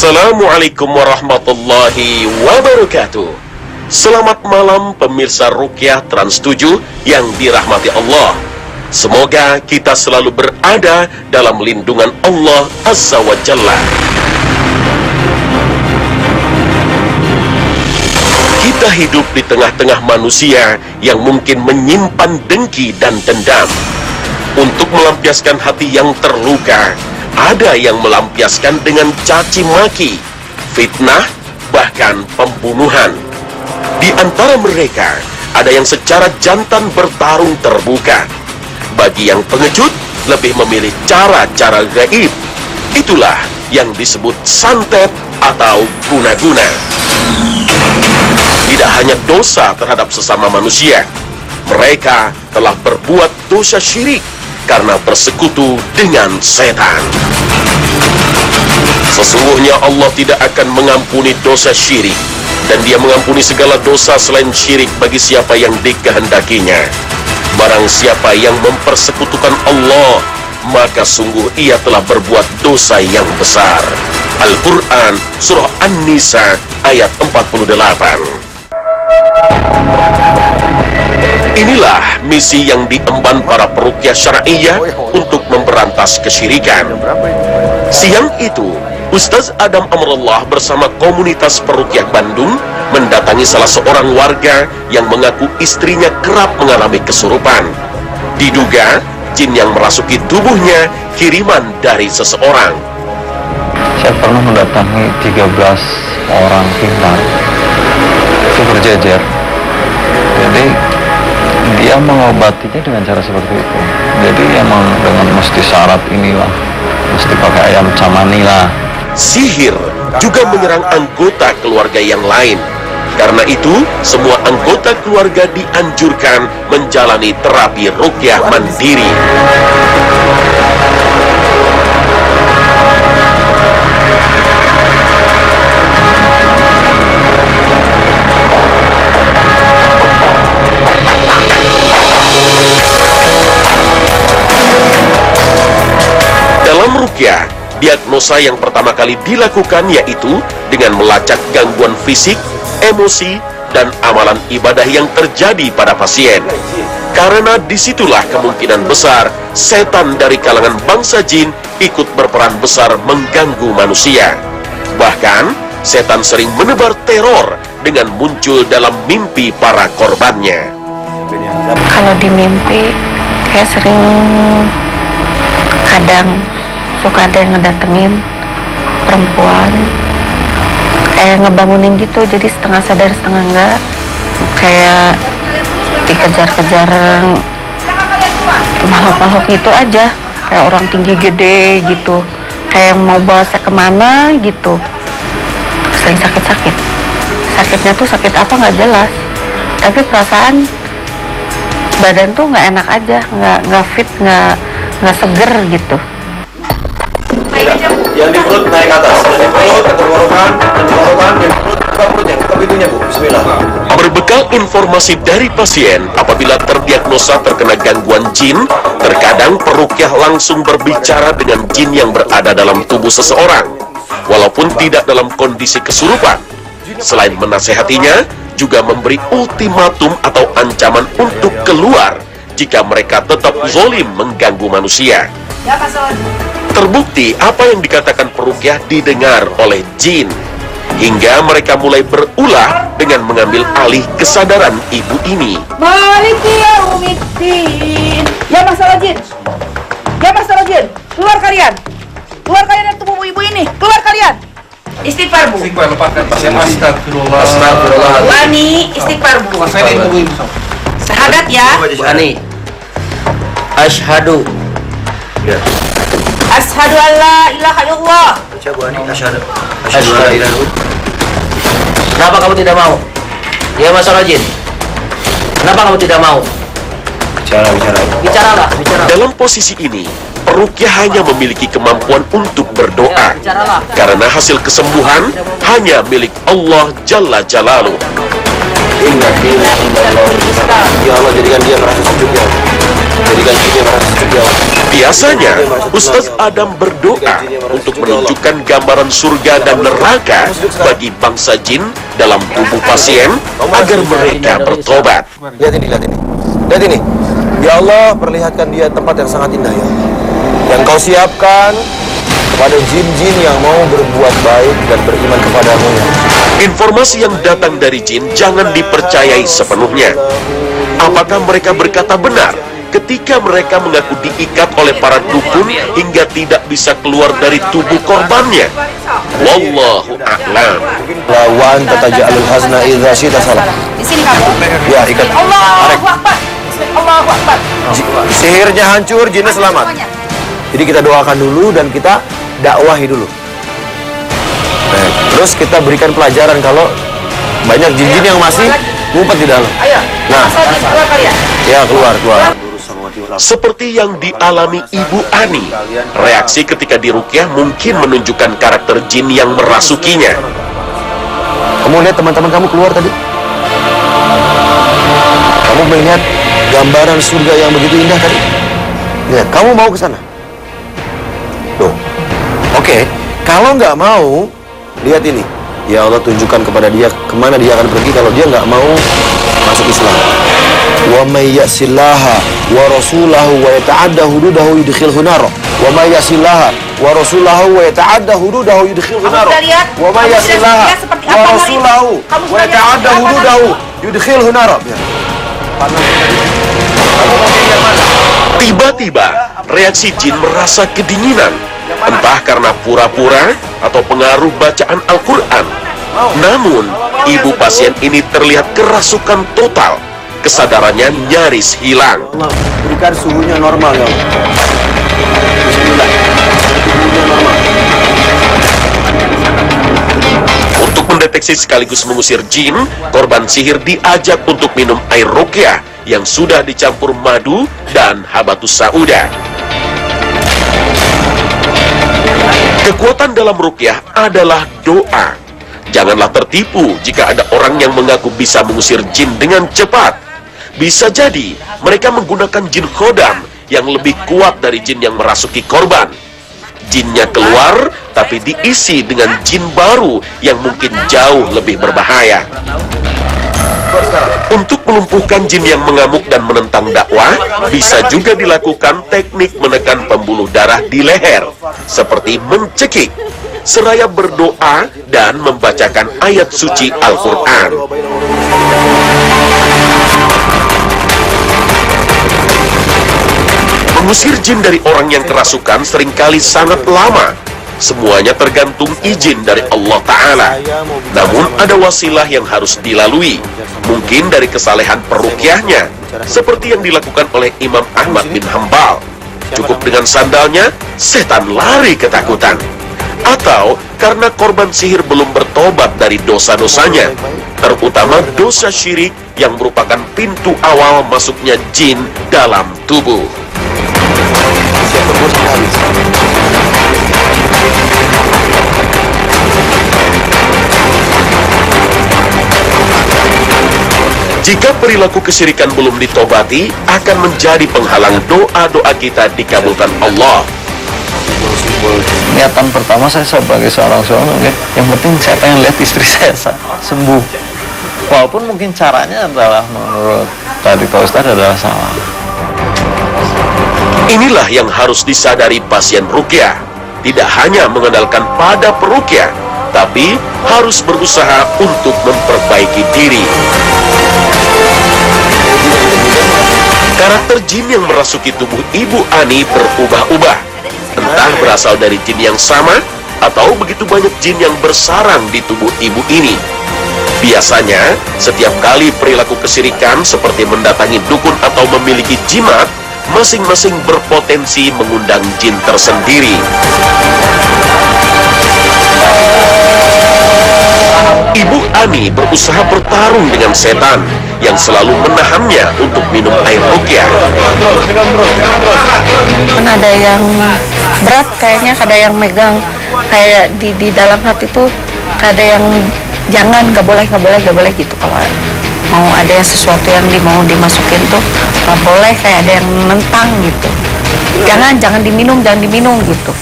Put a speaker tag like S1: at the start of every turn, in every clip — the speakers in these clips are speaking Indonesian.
S1: Assalamualaikum warahmatullahi wabarakatuh. Selamat malam pemirsa Ruqyah Trans 7 yang dirahmati Allah. Semoga kita selalu berada dalam lindungan Allah Azza wa Jalla. Kita hidup di tengah-tengah manusia yang mungkin menyimpan dengki dan dendam. Untuk melampiaskan hati yang terluka, ada yang melampiaskan dengan caci maki, fitnah, bahkan pembunuhan. Di antara mereka, ada yang secara jantan bertarung terbuka. Bagi yang pengecut, lebih memilih cara-cara gaib. Itulah yang disebut santet atau guna-guna. Tidak hanya dosa terhadap sesama manusia, mereka telah berbuat dosa syirik karena bersekutu dengan setan. Sesungguhnya Allah tidak akan mengampuni dosa syirik, dan Dia mengampuni segala dosa selain syirik bagi siapa yang dikehendakinya. Barang siapa yang mempersekutukan Allah, maka sungguh ia telah berbuat dosa yang besar. Al-Quran Surah An-Nisa ayat 48. Inilah misi yang diemban para peruqyah syar'iyyah untuk memberantas kesyirikan. Siang itu, Ustaz Adam Amrullah bersama komunitas peruqyah Bandung mendatangi salah seorang warga yang mengaku istrinya kerap mengalami kesurupan. Diduga, jin yang merasuki tubuhnya kiriman dari seseorang.
S2: Saya pernah mendatangi 13 orang pilar itu berjejer. Jadi dia mengobatinya dengan cara seperti itu. Jadi emang dengan mesti syarat inilah, mesti pakai ayam camani lah.
S1: Sihir juga menyerang anggota keluarga yang lain. Karena itu, semua anggota keluarga dianjurkan menjalani terapi ruqyah mandiri. Dalam ruqyah, diagnosa yang pertama kali dilakukan yaitu dengan melacak gangguan fisik, emosi, dan amalan ibadah yang terjadi pada pasien. Karena disitulah kemungkinan besar setan dari kalangan bangsa jin ikut berperan besar mengganggu manusia. Bahkan, setan sering menebar teror dengan muncul dalam mimpi para korbannya.
S3: Kalau di mimpi, kayak sering kadang suka ada yang ngedatengin perempuan, kayak ngebangunin gitu, jadi setengah sadar setengah enggak, kayak dikejar-kejar makhluk-makhluk gitu aja, kayak orang tinggi gede gitu, kayak mau bawa saya kemana gitu. Sering sakit-sakit, sakitnya tuh sakit apa nggak jelas, tapi perasaan badan tuh nggak enak aja, nggak fit, nggak seger gitu.
S4: Yang di perut naik ke atas, yang di perut ke tenggorokan, yang di perut buka perutnya, buka pintunya Bu, bismillah.
S1: Berbekal informasi dari pasien, apabila terdiagnosa terkena gangguan jin, terkadang peruqyah langsung berbicara dengan jin yang berada dalam tubuh seseorang, walaupun tidak dalam kondisi kesurupan. Selain menasehatinya, juga memberi ultimatum atau ancaman untuk keluar jika mereka tetap zalim mengganggu manusia. Terbukti apa yang dikatakan peruqyah didengar oleh jin, hingga mereka mulai berulah dengan mengambil alih kesadaran ibu ini.
S5: Maliki yaumiddin. Ya masalah jin, ya masalah jin, keluar kalian dari tubuh ibu ini, keluar kalian. Istighfar Bu.
S4: Istighfar, lepaskan pasien. Astagfirullah. Astagfirullah.
S5: Wani istighfar Bu. Syahadat ya.
S6: Wani. Asyhadu.
S4: Ya.
S5: Asyhadu an la ilaha illallah.
S6: Baca Bu Ani. Asyhadu. Asyhadu an la ilaha illallah. Kenapa kamu tidak mau? Ya masalah jin. Kenapa kamu tidak mau? Bicaralah.
S1: Dalam posisi ini, peruqyah hanya memiliki kemampuan untuk berdoa, karena hasil kesembuhan hanya milik Allah Jalla Jalaluh.
S4: Ya Allah, jadikan dia merasa sujud ya. Jadikan dia merasa sujud ya.
S1: Dia Biasanya, Ustadz Adam berdoa untuk menunjukkan gambaran surga dan neraka bagi bangsa jin dalam tubuh pasien agar mereka bertobat.
S4: Lihat ini, lihat ini. Lihat ini. Ya Allah, perlihatkan dia tempat yang sangat indah ya Allah. Yang kau siapkan kepada jin-jin yang mau berbuat baik dan beriman kepadamu ya.
S1: Informasi yang datang dari jin jangan dipercayai sepenuhnya. Apakah mereka berkata benar ketika mereka mengaku diikat oleh para dukun hingga tidak bisa keluar dari tubuh korbannya? Wallahu a'lam.
S4: Lawan tataja'alul hazna idza syita salah.
S5: Di sini kamu.
S4: Ya, ikat.
S5: Allahu Akbar. Allahu Akbar.
S4: Sihirnya hancur, jinnya selamat. Jadi kita doakan dulu dan kita dakwahi dulu. Nah, terus kita berikan pelajaran kalau banyak jin-jin yang masih ngumpet di dalam. Nah,
S5: Keluar kalian.
S4: ya keluar.
S1: Seperti yang dialami Ibu Ani, reaksi ketika diruqyah mungkin menunjukkan karakter jin yang merasukinya.
S4: Kamu lihat teman-teman kamu keluar tadi? Kamu melihat gambaran surga yang begitu indah tadi? Lihat, kamu mau ke sana? Tuh. Oke, kalau nggak mau, lihat ini. Ya Allah, tunjukkan kepada dia kemana dia akan pergi kalau dia nggak mau masuk Islam. Wa may yasillaha wa rasulahu wa yata'adda hududahu yudkhilhu nar. Wa may yasillaha wa rasulahu wa yata'adda hududahu yudkhilhu nar. Wa may yasillaha wa rasulahu wa yata'adda hududahu yudkhilhu nar.
S1: Tiba-tiba, reaksi jin merasa kedinginan, entah karena pura-pura atau pengaruh bacaan Al-Quran. Namun, ibu pasien ini terlihat kerasukan total. Kesadarannya nyaris hilang.
S4: Allah, berikan suhunya normal ya Allah. Bismillah. Suhunya normal.
S1: Untuk mendeteksi sekaligus mengusir jin, korban sihir diajak untuk minum air ruqyah yang sudah dicampur madu dan habatus sauda. Kekuatan dalam ruqyah adalah doa. Janganlah tertipu jika ada orang yang mengaku bisa mengusir jin dengan cepat. Bisa jadi mereka menggunakan jin khodam yang lebih kuat dari jin yang merasuki korban. Jinnya keluar, tapi diisi dengan jin baru yang mungkin jauh lebih berbahaya. Untuk melumpuhkan jin yang mengamuk dan menentang dakwah, bisa juga dilakukan teknik menekan pembuluh darah di leher, seperti mencekik, seraya berdoa dan membacakan ayat suci Al-Quran. Mengusir jin dari orang yang kerasukan seringkali sangat lama. Semuanya tergantung izin dari Allah Ta'ala. Namun ada wasilah yang harus dilalui. Mungkin dari kesalehan peruqyahnya, seperti yang dilakukan oleh Imam Ahmad bin Hambal. Cukup dengan sandalnya, setan lari ketakutan. Atau karena korban sihir belum bertobat dari dosa-dosanya, terutama dosa syirik yang merupakan pintu awal masuknya jin dalam tubuh. Jika perilaku kesyirikan belum ditobati, akan menjadi penghalang doa-doa kita dikabulkan Allah.
S2: Niatan pertama saya sebagai seorang suami, yang penting saya pengen lihat istri saya sembuh. Walaupun mungkin caranya adalah menurut tadi Pak Ustadz adalah salah.
S1: Inilah yang harus disadari pasien ruqyah. Tidak hanya mengandalkan pada peruqyah, tapi harus berusaha untuk memperbaiki diri. Karakter jin yang merasuki tubuh Ibu Ani berubah-ubah. Entah berasal dari jin yang sama, atau begitu banyak jin yang bersarang di tubuh ibu ini. Biasanya, setiap kali perilaku kesyirikan seperti mendatangi dukun atau memiliki jimat, masing-masing berpotensi mengundang jin tersendiri. Ibu Ani berusaha bertarung dengan setan yang selalu menahannya untuk minum air ruqyah.
S3: Kan ada yang berat kayaknya, ada yang megang kayak di dalam hati tuh ada yang jangan, nggak boleh gitu. Kalau mau ada sesuatu yang mau dimasukin tuh nggak boleh, kayak ada yang menentang gitu. jangan diminum gitu.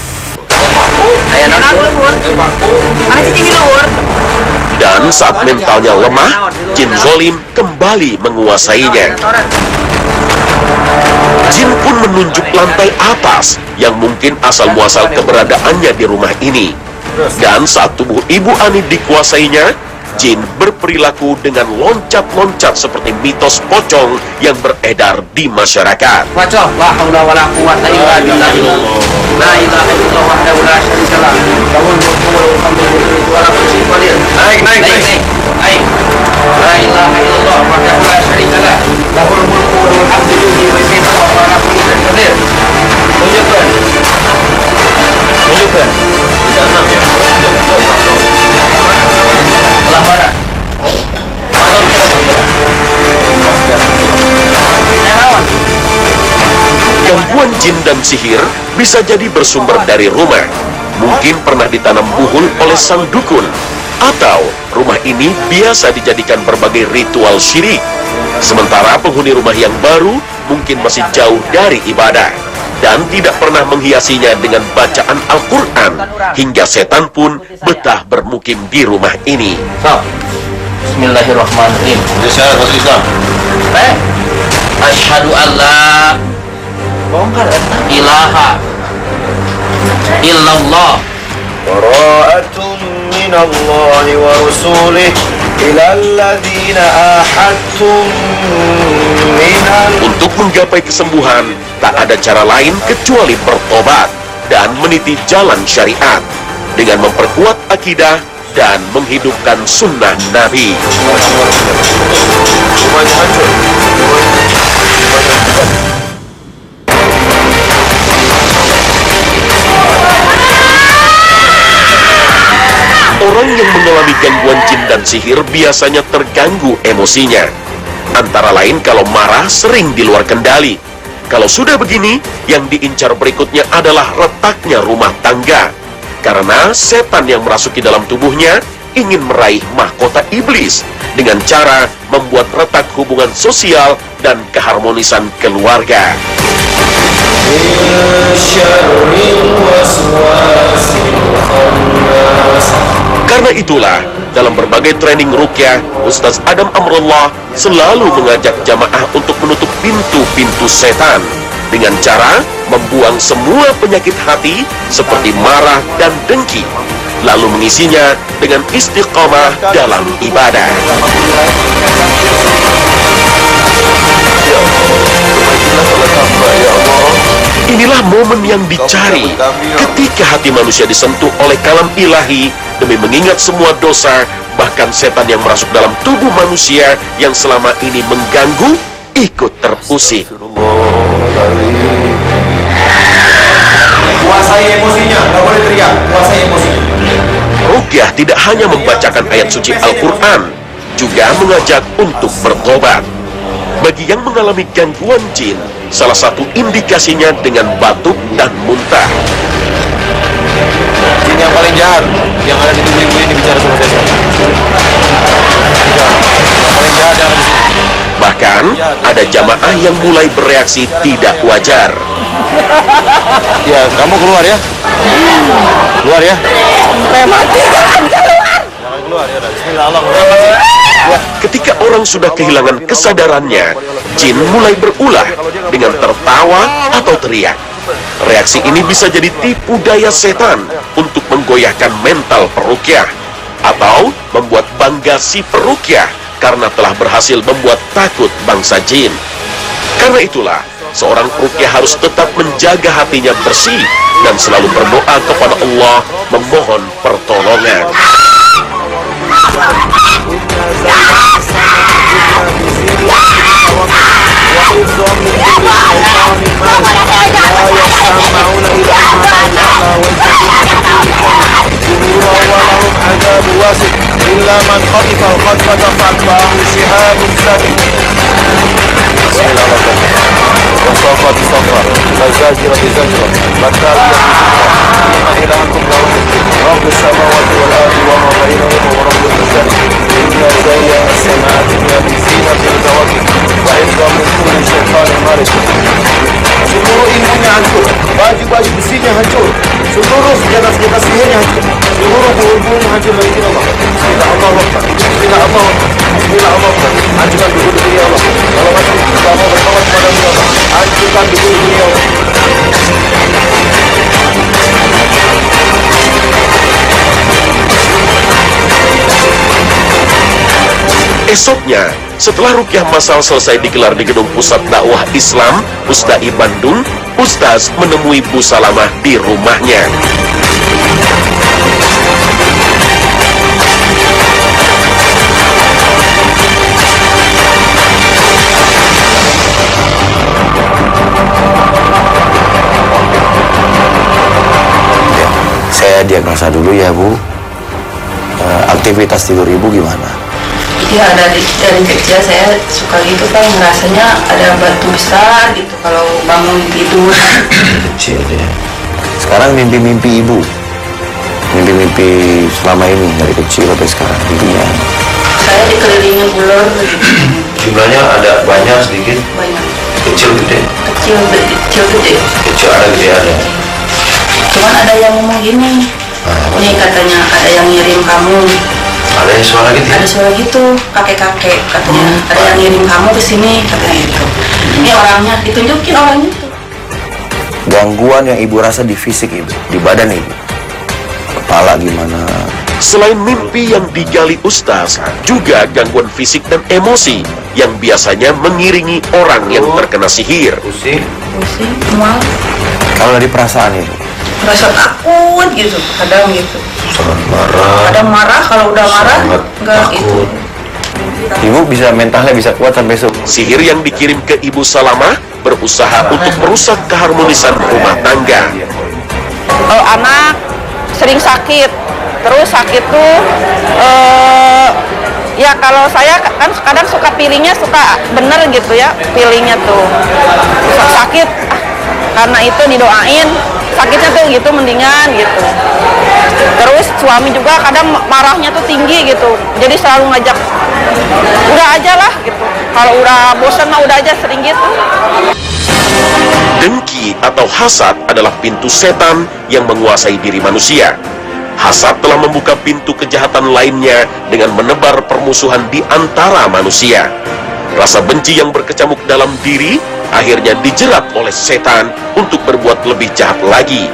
S1: Dan saat mentalnya lemah, jin zolim kembali menguasainya. Jin pun menunjuk lantai atas yang mungkin asal-muasal keberadaannya di rumah ini. Dan saat tubuh Ibu Ani dikuasainya, jin berperilaku dengan loncat-loncat seperti mitos pocong yang beredar di masyarakat.
S6: Wacah, la haula wala quwata illa billah. La ilaha illallah wahdahu la syarika lah. Lahul mulku wa lahul hamdu wa ala kulli syai'in qadir. Naik. La ilaha illallah wahdahu la syarika lah. Lahul mulku wa lahul hamdu wa ala kulli syai'in qadir. Tunjukkan. Di dalam ya. Allah Barat.
S1: Gangguan jin dan sihir bisa jadi bersumber dari rumah. Mungkin pernah ditanam buhul oleh sang dukun, atau rumah ini biasa dijadikan berbagai ritual syirik. Sementara penghuni rumah yang baru mungkin masih jauh dari ibadah dan tidak pernah menghiasinya dengan bacaan Al-Quran, hingga setan pun betah bermukim di rumah ini.
S6: Bismillahirrahmanirrahim.
S4: Syarat masuk Islam.
S6: Asyhadu an la ilaha illallah
S4: Bara'atun minallahi wa rasulih ilal ladzina ahadtum minal.
S1: Untuk menggapai kesembuhan, tak ada cara lain kecuali bertobat dan meniti jalan syariat dengan memperkuat akidah dan menghidupkan sunnah Nabi.
S4: Semuanya hancur.
S1: Orang yang mengalami gangguan jin dan sihir biasanya terganggu emosinya. Antara lain kalau marah sering di luar kendali. Kalau sudah begini, yang diincar berikutnya adalah retaknya rumah tangga. Karena setan yang merasuki dalam tubuhnya ingin meraih mahkota iblis dengan cara membuat retak hubungan sosial dan keharmonisan keluarga. Karena itulah, dalam berbagai training ruqyah, Ustaz Adam Amrullah selalu mengajak jamaah untuk menutup pintu-pintu setan dengan cara membuang semua penyakit hati seperti marah dan dengki, lalu mengisinya dengan istiqamah dalam ibadah. Inilah momen yang dicari ketika hati manusia disentuh oleh kalam ilahi demi mengingat semua dosa, bahkan setan yang masuk dalam tubuh manusia yang selama ini mengganggu ikut terusik.
S4: Kuasai emosinya, nggak boleh teriak. Kuasai emosinya.
S1: Ruqyah tidak hanya membacakan ayat suci Al-Quran, juga mengajak untuk bertobat. Bagi yang mengalami gangguan jin, salah satu indikasinya dengan batuk dan muntah.
S4: Jin yang paling jahat yang ada di tubuh ibu ini bicara sama saya sekarang. Yang paling jahat yang ada di sini.
S1: Bahkan, ada jamaah yang mulai bereaksi tidak wajar.
S4: Ya, kamu keluar ya. Keluar ya. Jangan keluar ya. Bismillahirrahmanirrahim.
S1: Ketika orang sudah kehilangan kesadarannya, jin mulai berulah dengan tertawa atau teriak. Reaksi ini bisa jadi tipu daya setan untuk menggoyahkan mental peruqyah atau membuat bangga si peruqyah karena telah berhasil membuat takut bangsa jin. Karena itulah, seorang peruqyah harus tetap menjaga hatinya bersih dan selalu berdoa kepada Allah memohon pertolongan.
S4: إلا من خطف الخطفة فأتبعه شهاب ثابت. بسم الله الرحمن الرحيم. والصافات صفا فالزاجرة زجرا فالتالية ذكرا إن إلهكم لواحد رب السماوات والأرض وما بينهما ورب المشارق إن زين السماء الدنيا بزينة الكواكب Seluruh ilmunya hancur, baju-baju besinya hancur, seluruh senjata-senjata sihirnya hancur, seluruh buhur-buhurnya hancur dari sini Allah. Bismillah Allah Akbar. Bismillah Allah Akbar. Bismillah Allah Akbar. Hancurkan duhur dunia Allah. Kalau masih tidak mau bertobat kepada Allah, hancurkan duhur dunia Allah.
S1: Esoknya, setelah rukyah massal selesai digelar di Gedung Pusat Dakwah Islam, Pusdai Bandung, Ustaz menemui Bu Salamah di rumahnya.
S4: Saya diagnosa dulu ya Bu. Aktivitas tidur Ibu gimana?
S3: Ya dari kecil saya suka gitu kan, ngerasanya ada batu besar gitu kalau bangun tidur.
S4: Kecil ya. Sekarang mimpi-mimpi Ibu, mimpi-mimpi selama ini dari kecil sampai sekarang mimpinya.
S3: Saya dikelilingi ular gitu.
S6: Jumlahnya ada banyak sedikit,
S3: Banyak.
S6: kecil gede,
S3: Kecil gede.
S6: kecil ada gede ada.
S3: Cuman ada yang ngomong gini, nih katanya ada yang ngirim kamu.
S6: Ada yang suara gitu ya?
S3: Ada suara gitu, kakek-kakek katanya. Ada yang ngirim kamu ke sini katanya gitu. Ini orangnya, ditunjukin orangnya itu.
S4: Gangguan yang Ibu rasa di fisik Ibu, di badan Ibu, kepala gimana?
S1: Selain mimpi yang digali Ustaz, juga gangguan fisik dan emosi yang biasanya mengiringi orang yang terkena sihir.
S6: Pusing,
S3: Pusing, mual,
S4: Kalau dari perasaan Ibu,
S3: merasa takut gitu, kadang gitu.
S6: sangat marah,
S3: Kadang marah, kalau udah marah
S6: sangat
S3: enggak itu.
S6: takut.
S4: Ibu bisa mentalnya bisa kuat sampai
S1: Sihir yang dikirim ke Ibu Salamah berusaha untuk merusak keharmonisan rumah tangga.
S3: Kalau anak sering sakit, terus sakit tuh ya kalau saya kan kadang suka pilihnya suka bener gitu ya, pilihnya tuh sakit karena itu didoain sakitnya tuh gitu mendingan gitu. Terus suami juga kadang marahnya tuh tinggi gitu, jadi selalu ngajak udah aja lah gitu, kalau udah bosan mah udah aja, sering gitu.
S1: Dengki atau hasad adalah pintu setan yang menguasai diri manusia. Hasad telah membuka pintu kejahatan lainnya dengan menebar permusuhan di antara manusia. Rasa benci yang berkecamuk dalam diri akhirnya dijerat oleh setan untuk berbuat lebih jahat lagi.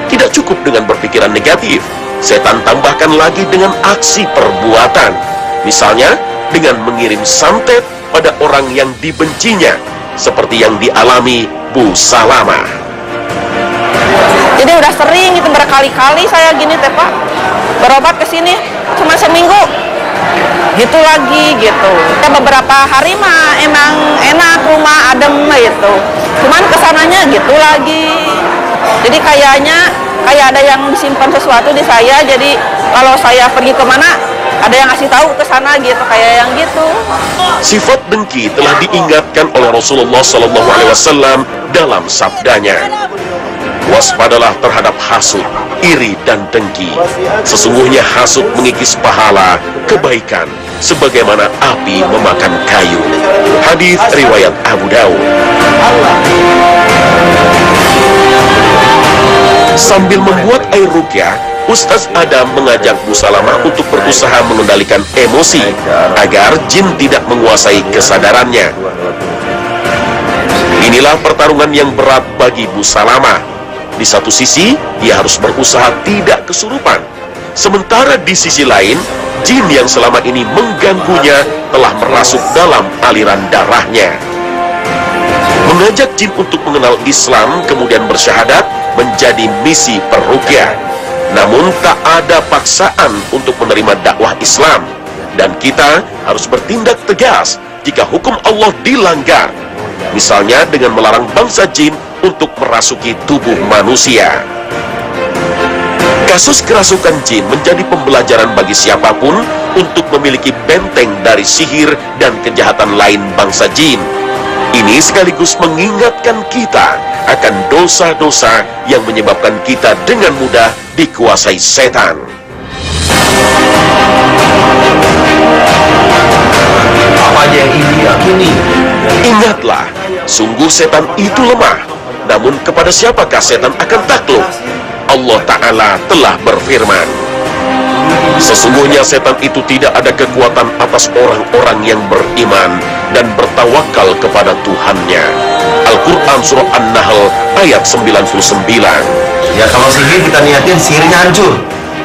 S1: Tidak cukup dengan berpikiran negatif, setan tambahkan lagi dengan aksi perbuatan. Misalnya, dengan mengirim santet pada orang yang dibencinya, seperti yang dialami Bu Salamah.
S3: Jadi udah sering itu berkali-kali saya gini teh Pak, berobat ke sini cuma seminggu gitu lagi gitu. Kita beberapa hari mah emang enak, rumah adem gitu, cuman kesananya gitu lagi. Jadi kayaknya kayak ada yang disimpan sesuatu di saya, jadi kalau saya pergi kemana ada yang ngasih tahu ke sana gitu, kayak yang gitu.
S1: Sifat dengki telah diingatkan oleh Rasulullah SAW dalam sabdanya. Waspadalah terhadap hasud, iri dan dengki. Sesungguhnya hasud mengikis pahala, kebaikan, sebagaimana api memakan kayu. Hadis riwayat Abu Daud. Sambil membuat air rukyah, Ustaz Adam mengajak Bu Salamah untuk berusaha mengendalikan emosi agar jin tidak menguasai kesadarannya. Inilah pertarungan yang berat bagi Bu Salamah. Di satu sisi, ia harus berusaha tidak kesurupan. Sementara di sisi lain, jin yang selama ini mengganggunya telah merasuk dalam aliran darahnya. Mengajak jin untuk mengenal Islam kemudian bersyahadat menjadi misi peruqyah. Namun tak ada paksaan untuk menerima dakwah Islam, dan kita harus bertindak tegas jika hukum Allah dilanggar. Misalnya dengan melarang bangsa jin untuk merasuki tubuh manusia. Kasus kerasukan jin menjadi pembelajaran bagi siapapun untuk memiliki benteng dari sihir dan kejahatan lain bangsa jin. Ini sekaligus mengingatkan kita akan dosa-dosa yang menyebabkan kita dengan mudah dikuasai setan.
S6: apa aja yang Ibu yakini
S1: Ingatlah, sungguh setan itu lemah. Namun kepada siapakah setan akan takluk? Allah Ta'ala telah berfirman, sesungguhnya setan itu tidak ada kekuatan atas orang-orang yang beriman dan bertawakal kepada Tuhannya. Al-Quran Surah An-Nahl ayat 99.
S4: Ya kalau sihir kita niatin sihirnya hancur.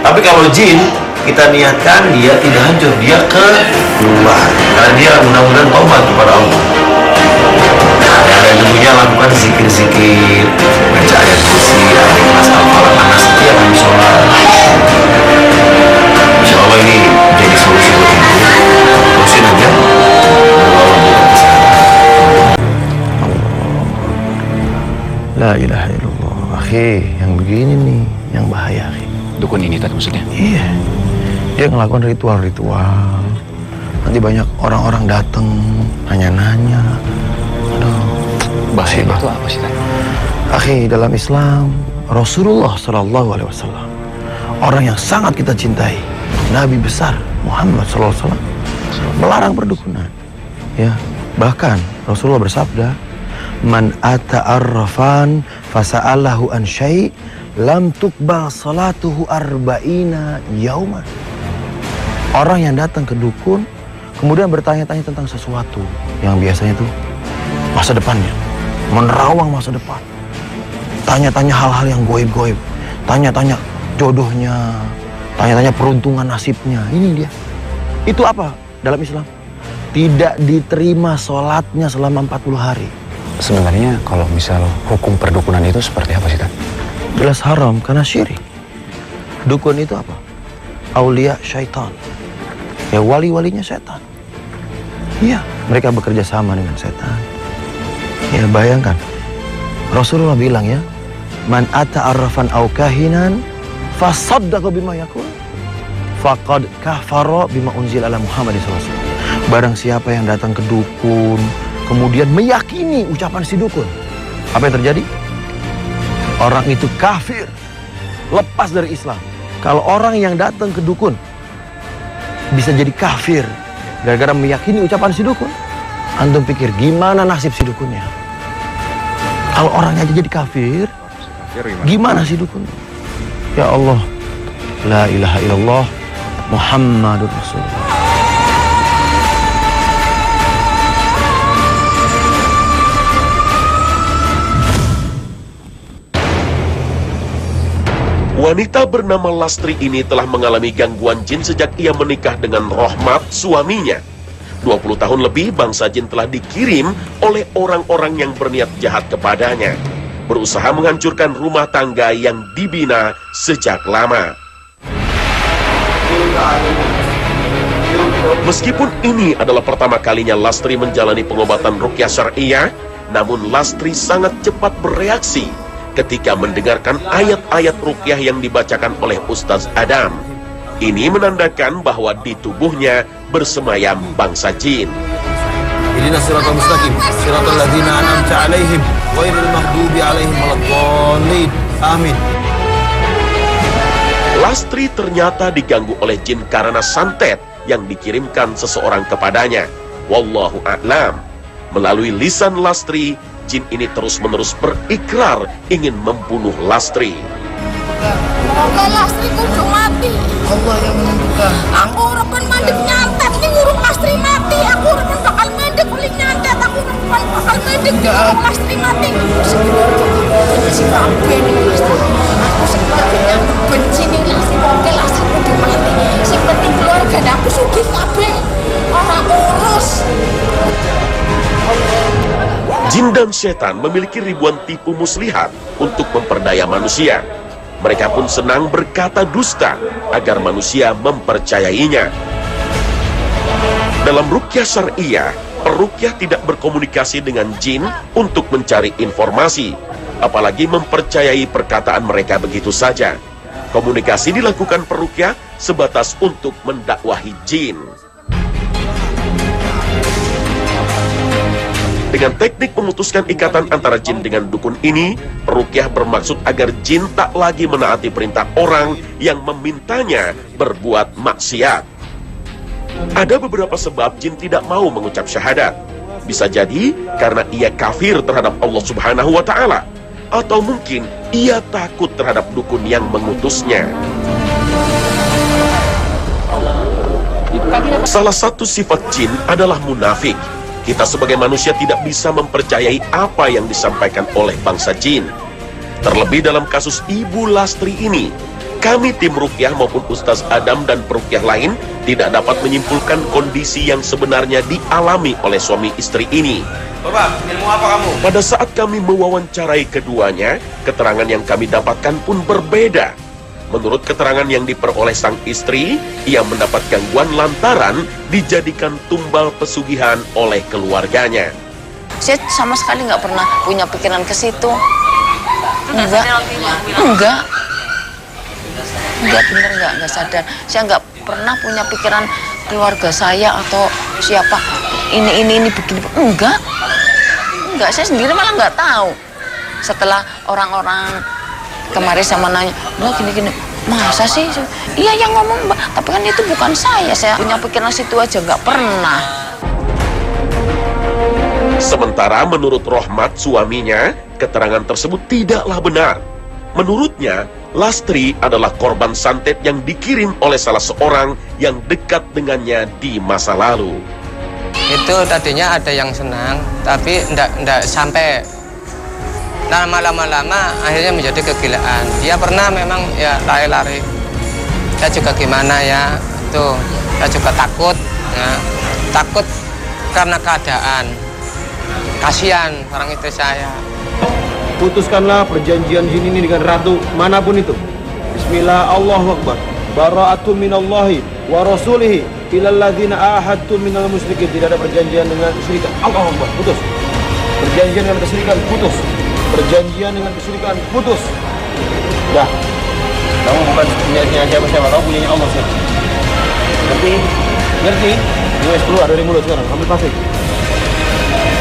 S4: Tapi kalau jin kita niatkan dia tidak hancur, dia keluar. Karena dia mudah-mudahan tobat kepada Allah. Nah, dan tentunya lakukan zikir-zikir, baca ayat kursi, ayat ikhlas, al-falaq, anas setiap habis sholat. Insya Allah ini jadi solusi buat ibu. Terusin aja. Allah berikan kesehatan. La ilaha illallah. Akhi, yang begini nih, yang bahaya, akhi.
S2: Dukun ini tadi maksudnya?
S4: Iya, dia ngelakukan ritual-ritual. Nanti banyak orang-orang datang, nanya-nanya. Aduh,
S2: Bahaya itu apa sih tadi?
S4: akhi, dalam Islam, Rasulullah SAW, orang yang sangat kita cintai, Nabi besar Muhammad SAW, melarang perdukunan. Ya, bahkan Rasulullah bersabda, "Man ata'arrafan fasa'alahu an syai' lam tuqbal salatuhu arba'ina yauman." Orang yang datang ke dukun kemudian bertanya-tanya tentang sesuatu yang biasanya tuh masa depannya, menerawang masa depan, tanya-tanya hal-hal yang goib-goib, tanya-tanya jodohnya, tanya-tanya peruntungan nasibnya. Ini dia. Itu apa dalam Islam? Tidak diterima sholatnya selama 40 hari.
S2: Sebenarnya kalau misal hukum perdukunan itu seperti apa sih Tan?
S4: Jelas haram karena syirik. Dukun itu apa? Aulia syaitan. Ya, wali-walinya setan. Iya, mereka bekerja sama dengan setan. Ya, bayangkan. Rasulullah bilang ya, "Man ata'arrafan aw kahinan fasaddaqa bima yaqul faqad kafara bima unzila ala Muhammad SAW." Barang siapa yang datang ke dukun kemudian meyakini ucapan si dukun, apa yang terjadi? Orang itu kafir, lepas dari Islam. Kalau orang yang datang ke dukun bisa jadi kafir gara-gara meyakini ucapan si dukun, antum pikir gimana nasib si dukunnya? Kalau orangnya aja jadi kafir, gimana si dukun? Ya Allah, la ilaha illallah Muhammadur Rasulullah.
S1: Wanita bernama Lastri ini telah mengalami gangguan jin sejak ia menikah dengan Rohmat, suaminya. 20 tahun lebih bangsa jin telah dikirim oleh orang-orang yang berniat jahat kepadanya, berusaha menghancurkan rumah tangga yang dibina sejak lama. Meskipun ini adalah pertama kalinya Lastri menjalani pengobatan ruqyah syar'iyah, namun Lastri sangat cepat bereaksi ketika mendengarkan ayat-ayat ruqyah yang dibacakan oleh Ustaz Adam. Ini menandakan bahwa di tubuhnya bersemayam bangsa jin.
S7: Ihdinas siratal mustaqim, siratal ladzina an'amta 'alaihim, ghairil maghdubi 'alaihim waladdallin. Amin.
S1: Lastri ternyata diganggu oleh jin karena santet yang dikirimkan seseorang kepadanya. Wallahu a'lam. Melalui lisan Lastri, jin ini terus-menerus berikrar ingin membunuh Lastri.
S8: Semoga Lastri kudu mati. Allah yang menentukan. Aku repan mandek nyantet nih ngurung Lastri mati. Aku repan bakal mandek beli nyantet. Aku repan bakal mandek ngurung Lastri mati. Sebenarnya si Rabe nih Lastri. Aku sebenarnya benci nih Lastri. Oke Lastri kudu mati. Yang penting keluarga aku sugih kabeh. Orang urus.
S1: Jin dan setan memiliki ribuan tipu muslihat untuk memperdaya manusia. Mereka pun senang berkata dusta agar manusia mempercayainya. Dalam ruqyah syar'iyah, peruqyah tidak berkomunikasi dengan jin untuk mencari informasi, apalagi mempercayai perkataan mereka begitu saja. Komunikasi dilakukan peruqyah sebatas untuk mendakwahi jin. Dengan teknik memutuskan ikatan antara jin dengan dukun ini, peruqyah bermaksud agar jin tak lagi menaati perintah orang yang memintanya berbuat maksiat. Ada beberapa sebab jin tidak mau mengucap syahadat. Bisa jadi karena ia kafir terhadap Allah Subhanahu wa Ta'ala, atau mungkin ia takut terhadap dukun yang mengutusnya. Salah satu sifat jin adalah munafik. Kita sebagai manusia tidak bisa mempercayai apa yang disampaikan oleh bangsa jin. Terlebih dalam kasus Ibu Lastri ini, kami tim Ruqyah maupun Ustaz Adam dan peruqyah lain tidak dapat menyimpulkan kondisi yang sebenarnya dialami oleh suami istri ini.
S7: Bapak, ilmu apa kamu?
S1: Pada saat kami mewawancarai keduanya, keterangan yang kami dapatkan pun berbeda. Menurut keterangan yang diperoleh sang istri, ia mendapat gangguan lantaran dijadikan tumbal pesugihan oleh keluarganya.
S9: Saya sama sekali nggak pernah punya pikiran ke situ. Enggak bener, nggak sadar. Saya nggak pernah punya pikiran keluarga saya atau siapa ini begini. Enggak, saya sendiri malah nggak tahu. Setelah orang-orang kemarin sama nanya, "Mbak gini-gini, masa sih?" Iya yang ngomong, Mbak, tapi kan itu bukan saya punya pikiran situ aja nggak pernah.
S1: Sementara menurut Rohmat suaminya, keterangan tersebut tidaklah benar. Menurutnya, Lastri adalah korban santet yang dikirim oleh salah seorang yang dekat dengannya di masa lalu.
S10: Itu tadinya ada yang senang, tapi ndak sampai. Lama-lama akhirnya menjadi kegilaan. Dia pernah memang ya lari-lari. Saya juga gimana ya, tuh saya juga takut, ya. Takut karena keadaan. Kasihan orang istri saya.
S7: Putuskanlah perjanjian jin ini dengan ratu manapun itu. Bismillah, Allahu Akbar. Bara'atun minallahi wa rasulihi ilal ladzina ahadtum minal musyrikin. Tidak ada perjanjian dengan kesyirikan. Allahu Akbar, putus. Perjanjian dengan kesyirikan, putus. Perjanjian dengan kesyirikan, putus. Dah. Kamu bukan punya siapa-siapa, kamu punya Allah siapa. Ngerti? Ngerti? Wes keluar dari mulut sekarang, ambil pasir.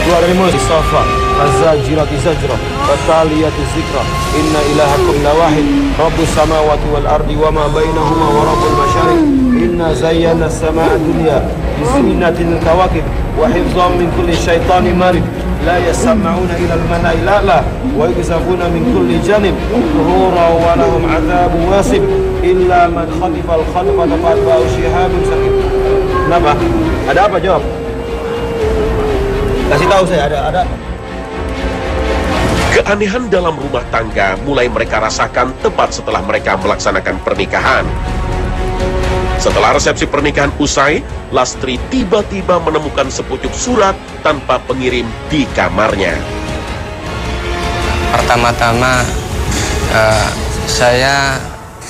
S7: Keluar dari mulut. Safa, azajirati zajra, fataliyati zikra, inna ilahakum lawahid, rabbus samawati wal ardi wa ma bainahuma wa rabbul masyarik, inna zayyana as-sama'a dunya bizinatil kawakib wa hifzan min kulli syaitanin marid, la yasma'una ila al-mala'i la'la wa yuksafuna min kulli janib tuhura wa lahum 'adzabun wasib illa man khatifa al-khatfa fa'atba'u shihabun sakit. Kenapa? Ada apa? Jawab. Kasih tahu saya, ada.
S1: Keanehan dalam rumah tangga mulai mereka rasakan tepat setelah mereka melaksanakan pernikahan. Setelah resepsi pernikahan usai, Lastri tiba-tiba menemukan sepucuk surat tanpa pengirim di kamarnya.
S10: Pertama-tama saya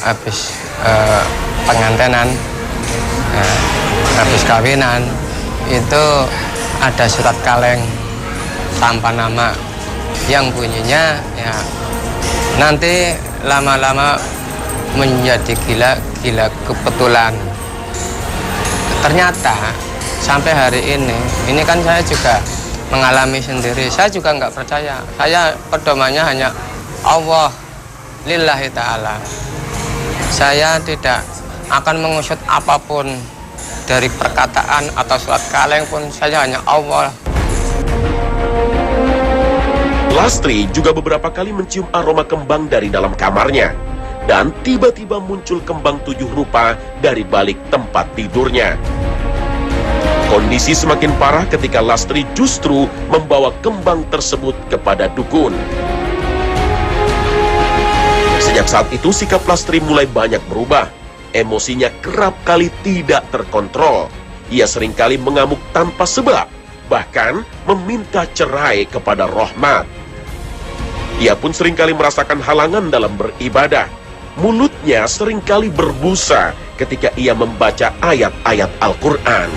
S10: habis pengantenan, habis kawinan, itu ada surat kaleng tanpa nama yang bunyinya ya nanti lama-lama menjadi gila kebetulan. Ternyata sampai hari ini kan saya juga mengalami sendiri. Saya juga nggak percaya. Saya pedomannya hanya Allah lillahi ta'ala. Saya tidak akan mengusut apapun dari perkataan atau surat kaleng pun, saya hanya Allah.
S1: Lastri juga beberapa kali mencium aroma kembang dari dalam kamarnya. Dan tiba-tiba muncul kembang 7 rupa dari balik tempat tidurnya. Kondisi semakin parah ketika Lastri justru membawa kembang tersebut kepada dukun. Sejak saat itu sikap Lastri mulai banyak berubah. Emosinya kerap kali tidak terkontrol. Ia seringkali mengamuk tanpa sebab, bahkan meminta cerai kepada Rohmat. Ia pun seringkali merasakan halangan dalam beribadah. Mulutnya seringkali berbusa ketika ia membaca ayat-ayat Al-Quran.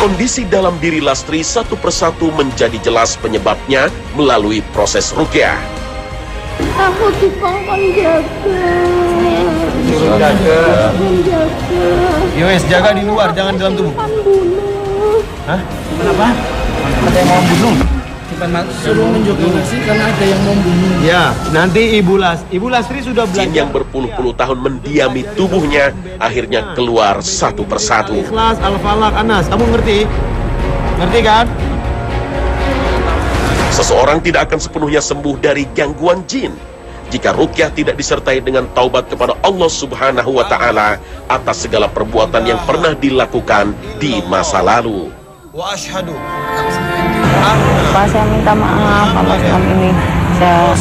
S1: Kondisi dalam diri Lastri satu persatu menjadi jelas penyebabnya melalui proses ruqyah.
S8: Aku dipangkan
S7: Jaga. Yowes, jaga di luar, jangan dalam tubuh. Hah? Kenapa? Ada yang mau bunuh? Suruh menjaga sih karena ada yang mau bunuh. Ya, nanti Ibu Lastri sudah belajar.
S1: Jin yang berpuluh-puluh tahun mendiami tubuhnya akhirnya keluar satu persatu.
S7: Ikhlas, Al-Falaq, Anas, kamu ngerti? Ngerti kan?
S1: Seseorang tidak akan sepenuhnya sembuh dari gangguan jin jika ruqyah tidak disertai dengan taubat kepada Allah Subhanahu wa taala atas segala perbuatan yang pernah dilakukan di masa lalu.
S7: Wa asyhadu
S3: Pak, saya minta maaf kalau selama ini saya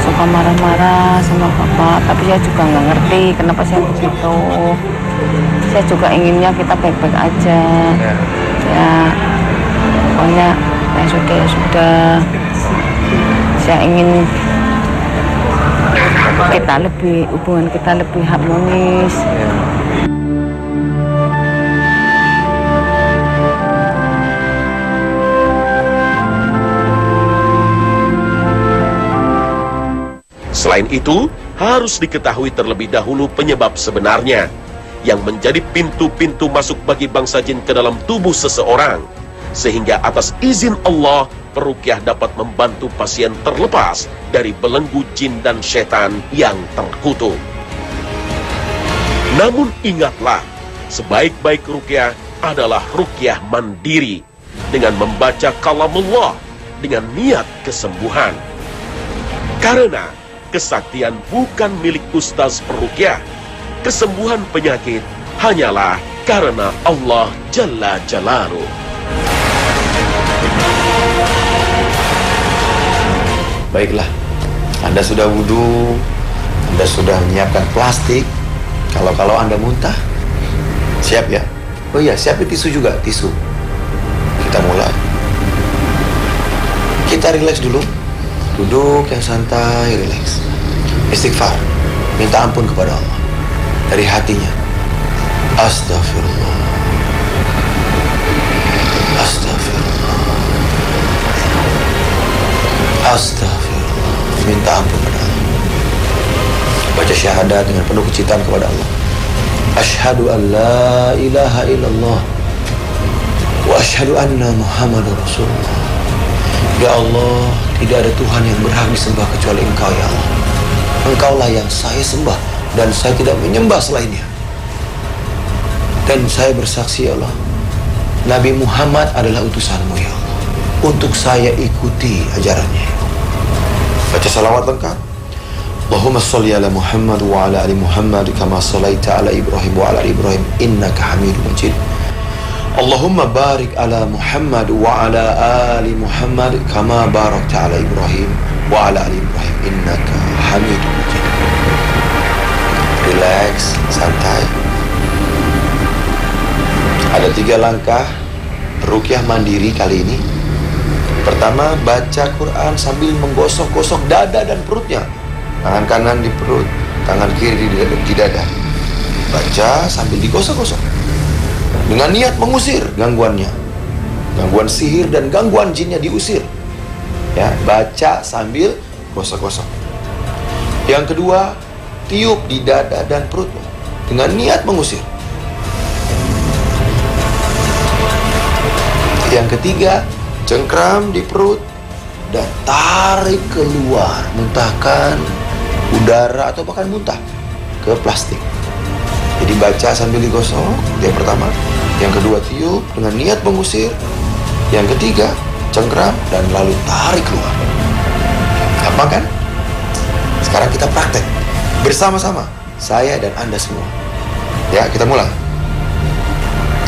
S3: suka marah-marah sama Bapak, tapi saya juga nggak ngerti kenapa saya begitu. Saya juga inginnya kita baik-baik aja. Ya, pokoknya ya sudah. Saya ingin hubungan kita lebih harmonis.
S1: Selain itu, harus diketahui terlebih dahulu penyebab sebenarnya yang menjadi pintu-pintu masuk bagi bangsa jin ke dalam tubuh seseorang, sehingga atas izin Allah peruqyah dapat membantu pasien terlepas dari belenggu jin dan setan yang terkutuk. Namun ingatlah, sebaik-baik ruqyah adalah ruqyah mandiri dengan membaca kalamullah dengan niat kesembuhan. Karena kesaktian bukan milik ustaz peruqyah. Kesembuhan penyakit hanyalah karena Allah Jalla Jalaluh.
S4: Baiklah, Anda sudah wudhu, Anda sudah menyiapkan plastik. Kalau Anda muntah, siap ya? Oh iya, siapin tisu juga, tisu. Kita mulai. Kita relax dulu. Duduk yang santai, relax. Istighfar, minta ampun kepada Allah dari hatinya. Astaghfirullah, astaghfirullah, astaghfirullah. Minta ampun kepada Allah. Baca syahadat dengan penuh kecintaan kepada Allah. Asyhadu an la ilaha illallah wa asyhadu anna Muhammadar Rasulullah. Ya Allah, tidak ada Tuhan yang berhak disembah kecuali Engkau ya Allah. Engkaulah yang saya sembah dan saya tidak menyembah selainnya. Dan saya bersaksi ya Allah, Nabi Muhammad adalah utusanmu ya Allah, untuk saya ikuti ajarannya. Baca salawat lengkap. Allahumma sholli ala Muhammad wa ala ali Muhammad kama shallaita ala Ibrahim wa ala ali Ibrahim innaka Hamidum Majid. Allahumma barik ala Muhammad wa ala ali Muhammad kama barakta ala Ibrahim wa ala ali Ibrahim innaka Hamidum Majid. Relax, santai. Ada 3 langkah ruqyah mandiri kali ini. Pertama, baca Quran sambil menggosok-gosok dada dan perutnya. Tangan kanan di perut, tangan kiri di dada. Baca sambil digosok-gosok dengan niat mengusir gangguannya. Gangguan sihir dan gangguan jinnya diusir. Ya, baca sambil gosok-gosok. Yang kedua, tiup di dada dan perutnya dengan niat mengusir. Yang ketiga, cengkram di perut dan tarik keluar, muntahkan udara atau bahkan muntah ke plastik. Jadi baca sambil digosok, yang pertama. Yang kedua, tiup dengan niat mengusir. Yang ketiga, cengkram dan lalu tarik keluar. Gampang kan? Sekarang kita praktek bersama-sama, saya dan Anda semua. Ya, kita mulai.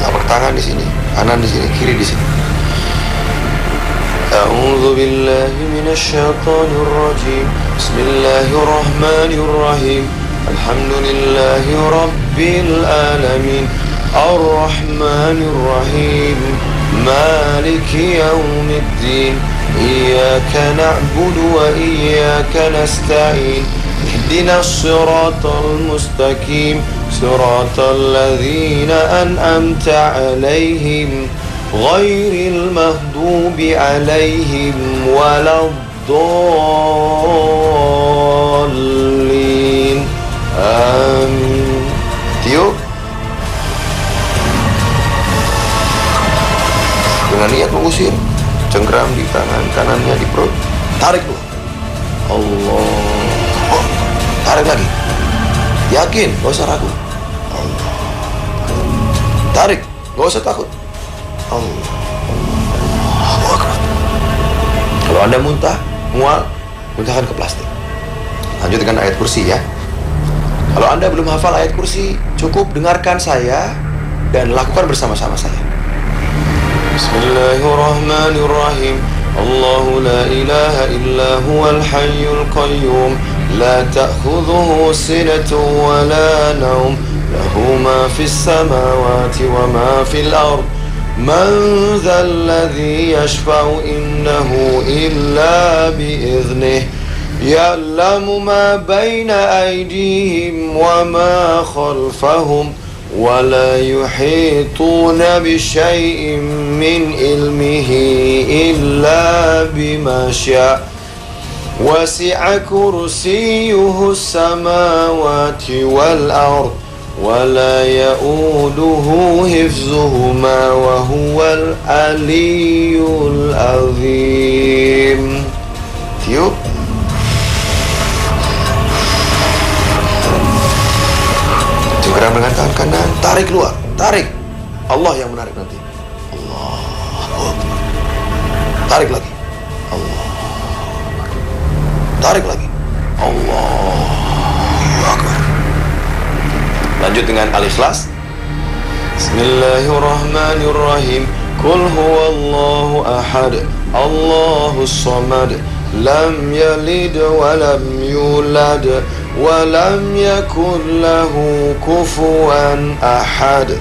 S4: Telapak tangan di sini, kanan di sini, kiri di sini. A'udzu billahi minasyaitonir rajim. Bismillahirrahmanirrahim. Alhamdulillahi rabbil alamin. Ar-Rahmanir Rahim. Maliki yaumiddin. Iyyaka na'budu wa iyyaka nasta'in. Ihdinas siratal mustaqim. Siratal ladzina an'amta 'alaihim ghairil maghdubi 'alaihim waladdallin. Amin. Tiup dengan niat mengusir. Cengkram di tangan kanannya di perut. Tarik dulu. Allah. Oh, tarik lagi. Yakin, gak usah ragu. Allah. Tarik, gak usah takut. Allah. Kalau Anda muntah, mual, muntahkan ke plastik. Lanjut dengan ayat kursi ya. Kalau Anda belum hafal ayat kursi, cukup dengarkan saya dan lakukan bersama-sama saya. Bismillahirrahmanirrahim. Allahu la ilaha illa huwal hayyul qayyum, la ta'khudhuhu sinatun wa la nawm, lahu ma fis samawati wa ma fil ard. Man dhal ladzi yashfa'u innahu illa bi'idhnih. Ya'lamu ma baina aydihim wa ma khalfahum wa la yuhituna bi syai'in min ilmihi illa bima syaa'. Wasi'a kursiyyuhu as-samawati wal ard wa la ya'uduhu hifzuhuma wa huwal aliyyul azim. Tiup. Cengkeram dengan tangan kanan, tarik keluar, tarik. Allah yang menarik nanti. Allah. Tarik lagi. Allah. Tarik lagi. Allahu Akbar. Lanjut dengan Al-Ikhlas. Bismillahirrahmanirrahim. Qul huwallahu ahad, Allahus samad, lam yalid wa lam yulad wa lam yakul lahu kufuwan ahad.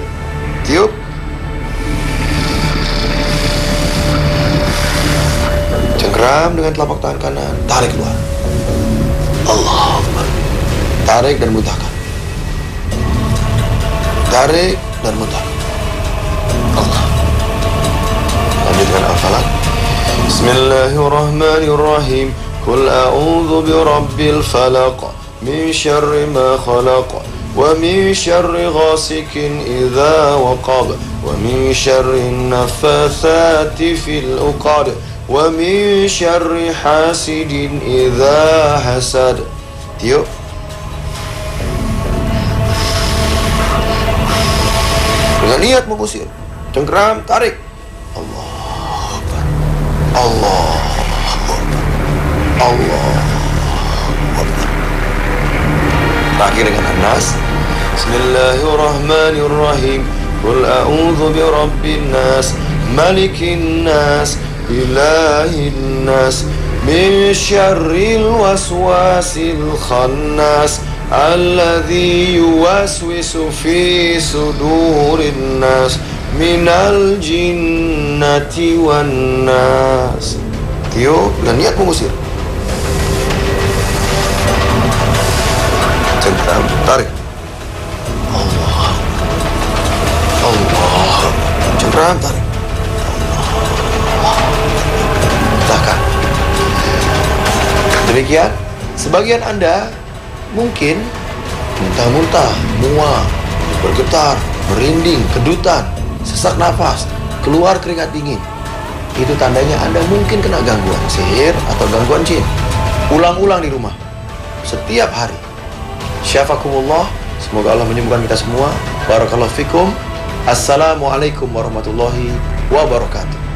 S4: Tiup. Cengkeram dengan telapak tangan kanan, tarik keluar. Allah Akbar. Tarik dan muntahkan. Tarik dan muntahkan. Allah. Lanjut dengan Al-Falaq. Bismillahirrahmanirrahim. Qul a'udzu birabbil falaq, min syarri ma khalaq, wa min syarri ghasikin idza waqab, wa min syarri naffatsati fil 'uqad, wa min syarri hasidin idza hasad. Tiup. Dengan niat mengusir, cengkeram, tarik. Allah Akbar. Allah Akbar. Allah Akbar. Terakhir dengan An-Nas. Bismillahirrahmanirrahim. Qul a'udzu birabbin nas, malikin nas, ilahin nas, min syarril waswasil khannas, alladzi yuwaswisu fi sudurin nas, minal jinnati wan nas. Tiup dan niat mengusir. Cengkeram, tarik. Allah. Allah. Cengkeram, tarik. Allah. Muntahkan. Demikian, sebagian Anda mungkin muntah-muntah, mual, bergetar, merinding, kedutan, sesak nafas, keluar keringat dingin. Itu tandanya Anda mungkin kena gangguan sihir atau gangguan jin. Ulang-ulang di rumah setiap hari. Syafakumullah. Semoga Allah menyembuhkan kita semua. Barakallahu fikum. Assalamualaikum warahmatullahi wabarakatuh.